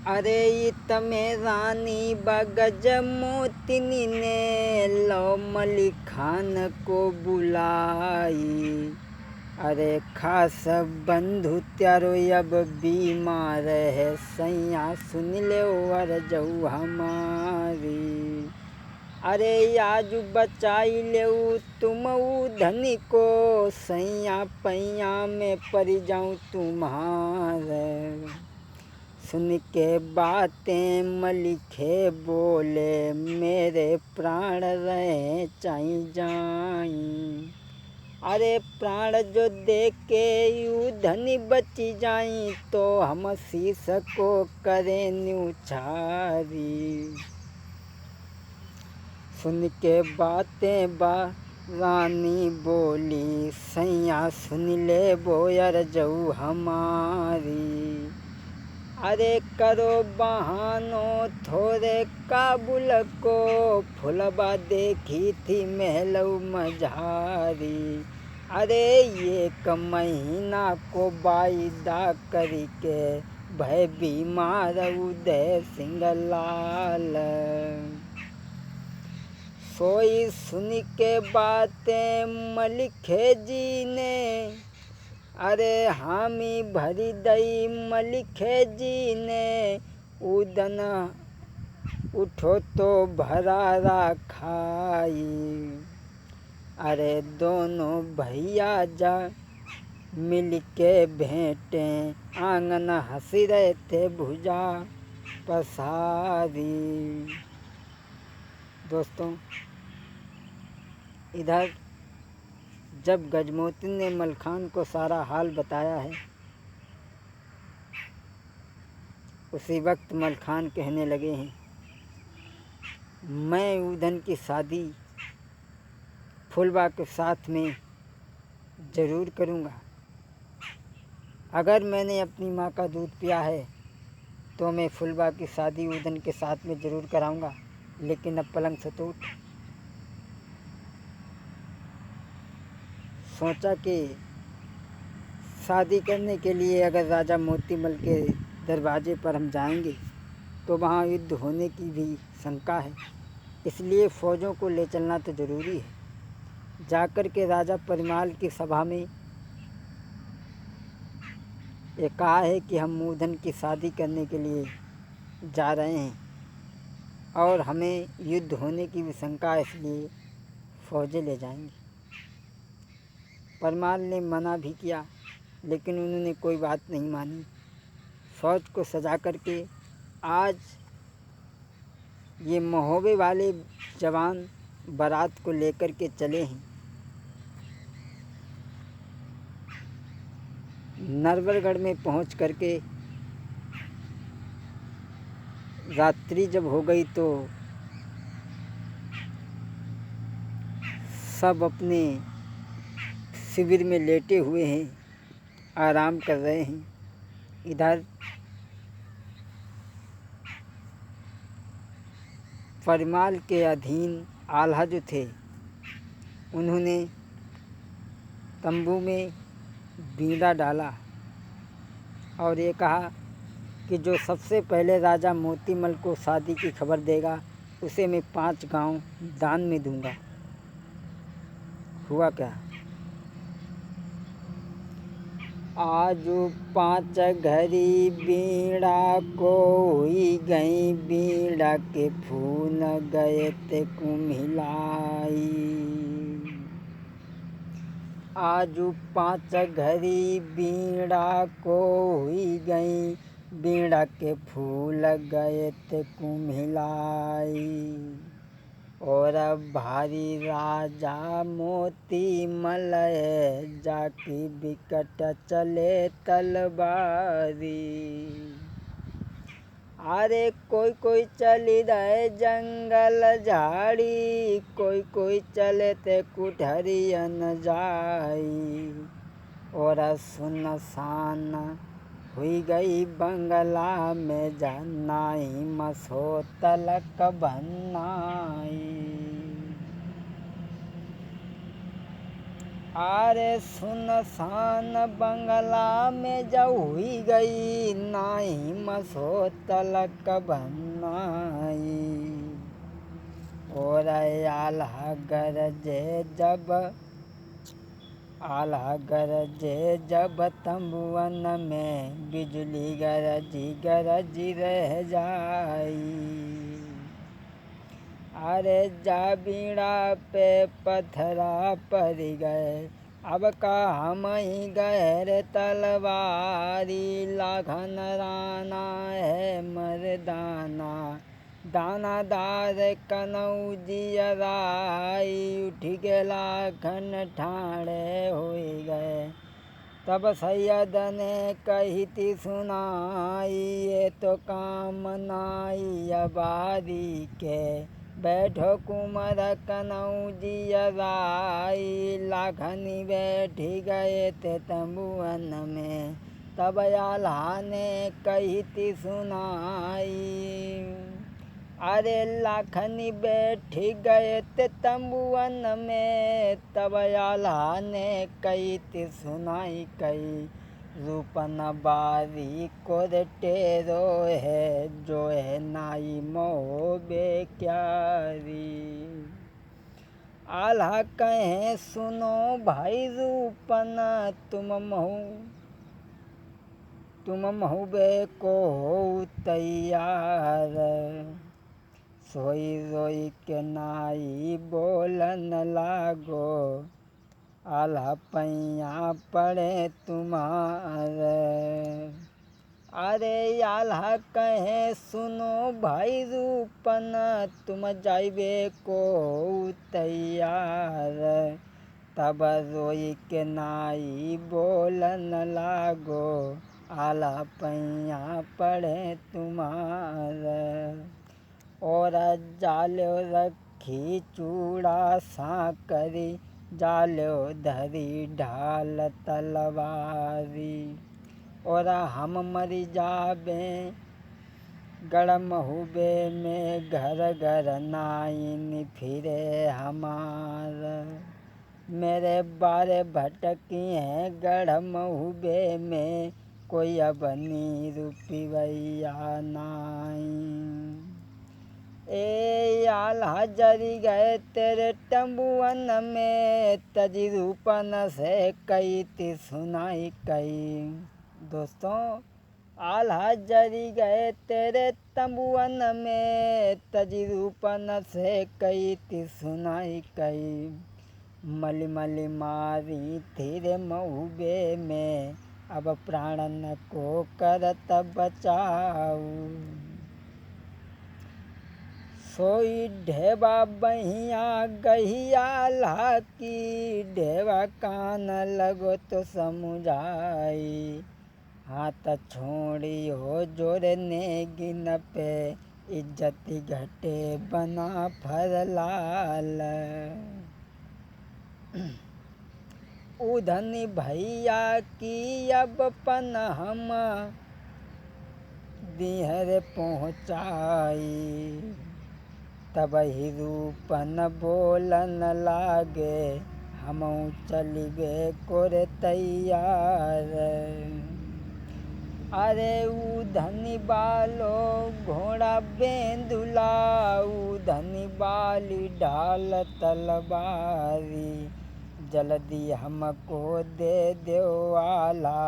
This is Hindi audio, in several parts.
अरे तमे रानी बगज मोतिनी ने लो मलिक खान को बुलाई। अरे खास बंधु त्यारो अब बीमार है, सैया सुन ले वर जऊ हमारी। अरे आज बचाई ले तुम धनी को, सैया पैया में पड़ जाऊँ तुम्हारे। सुन के बातें मलिखे बोले, मेरे प्राण रहे चाई जाई। अरे प्राण जो दे के यू धनी बची जाई, तो हम शीश को करें न्यूछारी। सुन के बातें रानी बोली, सैया सुन ले बोयर जऊ हमारी। अरे करो बहानो थोड़े काबुल को, फुलबा देखी थी महलऊ मझारी। अरे एक महीना को वायदा करके, भय बीमार उदय सिंह लाल। सोई सुन के बातें मलिखे जी ने, अरे हामी भरी दई मलिखे जी ने। उदन उठो तो भरारा खाई। अरे दोनों भैया जा मिल के भेंटे, आंगन हंसी रहे थे भुजा पसारी। दोस्तों, इधर जब गजमोती ने मलखान को सारा हाल बताया है, उसी वक्त मलखान कहने लगे हैं, मैं उदन की शादी फुलबा के साथ में ज़रूर करूँगा। अगर मैंने अपनी माँ का दूध पिया है तो मैं फुलबा की शादी उदन के साथ में ज़रूर कराऊँगा, लेकिन अब पलंग से तो उठ। सोचा कि शादी करने के लिए अगर राजा मोतीमल के दरवाजे पर हम जाएंगे तो वहाँ युद्ध होने की भी शंका है, इसलिए फ़ौजों को ले चलना तो ज़रूरी है। जाकर के राजा परिमाल की सभा में ये कहा है कि हम उदन की शादी करने के लिए जा रहे हैं और हमें युद्ध होने की भी शंका है, इसलिए फ़ौजें ले जाएंगे। परिमाल ने मना भी किया, लेकिन उन्होंने कोई बात नहीं मानी। फ़ौज को सजा करके आज ये महोबे वाले जवान बारात को लेकर के चले हैं। नरवरगढ़ में पहुंच करके रात्रि जब हो गई तो सब अपने शिविर में लेटे हुए हैं, आराम कर रहे हैं। इधर परिमाल के अधीन आल्हा जो थे, उन्होंने तंबू में बीड़ा डाला और ये कहा कि जो सबसे पहले राजा मोतीमल को शादी की खबर देगा, उसे मैं 5 गांव दान में दूंगा। हुआ क्या? आज 5 घड़ी बीड़ा को हुई गई, बीड़ा के फूल गए ते कुम्हिलाई। आज 5 घड़ी बीड़ा को हुई गई, बीड़ा के फूल गए ते कुम्हिलाई। और भारी राजा मोतीमल जाकी बिकट चले तलवारी। अरे कोई चली रहे जंगल झाड़ी, कोई चले ते कुठरियन जाई। और सुनसान हुई गई बंगला में, जनाई मसो तलक भन्नाई। आरे सुनसान बंगला में जब हुई गई, नाही मसो तलक बनाई। और आल्हा गरजे जब तंबुअन में, बिजली गरजी रह जाई। अरे जा बीड़ा पे पत्थरा पड़ गए, अब का हम ही गहर तलवारी। लाखन राना है मर्दाना, दानादार कनौजियराई। उठ के लाखन ठाणे हो गए, तब सैयद ने कही थी सुनाई। ये तो काम नाई अबारी के, बैठो कुंवर कनौजियराई। लाखनी बैठी गए थे तंबुअन में, तब आल्हा ने कही थी सुनाई। अरे लाखनी बैठी गए थे तंबुअन में, तब आल्हा ने कही थी सुनाई। कही रूपन बारी को टेरो है, जो है नाई मोह बेक्यारी। आल्हा कहे सुनो भाई रूपन, तुम महुबे को हो तैयार। सोई रोई के नाई बोलन लागो, आल्हा पैया पड़े तुम्हारे। अरे आल्हा कहे सुनो भाई रूपन, तुम जाइबे को तैयार। तब रोई के नाई बोलन लागो, आल्हा पैया पड़े तुम्हारे। और जालो रखी चूड़ा साकरी, जालो धरी ढाल तलवारी। और हम मरी जाबे गड़ महुबे में, घर घर नाइन फिरे हमार। मेरे बारे भटकी हैं गढ़ महुबे में, कोई अब नी रुपया नाई। ए आल्हा जरी गए तेरे तंबुअन में, तजी रूपन से कही थी सुनाई। कही दोस्तों, आल्हा जरी गए तेरे तंबुअन में, तजी रूपन से कही थी सुनाई। कही मली मली मारी थी रे महुबे में, अब प्राणन को करत बचाऊ। सोई ढेबा बहिया गही आल्हा की, ढेबा कान लगो तो समुझाई। हाथ छोड़ी हो जोड़ने गिन पे, इज्जती घटे बना फरलाल। उधनी भैया की अब पन हम दिहर पहुँचाई। तब ही रूपन बोलन लागे, हमऊ चलिबे कोरे तैयार। अरे उधनी बालो घोड़ा बेंदुला, उधनी बाली ढाल तलवारी। जल्दी हमको दे दो आल्हा,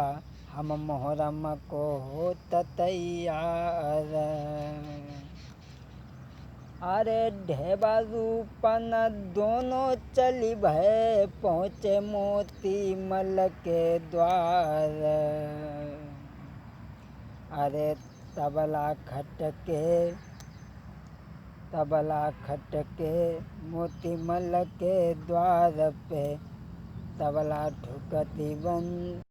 हम मोहरम को होत तैयार। अरे ढेबा रूपन दोनों चली भय, पहुँचे मोती मल के द्वार। अरे तबला खटके मोती मल के द्वार पे, तबला ठुकती बंद।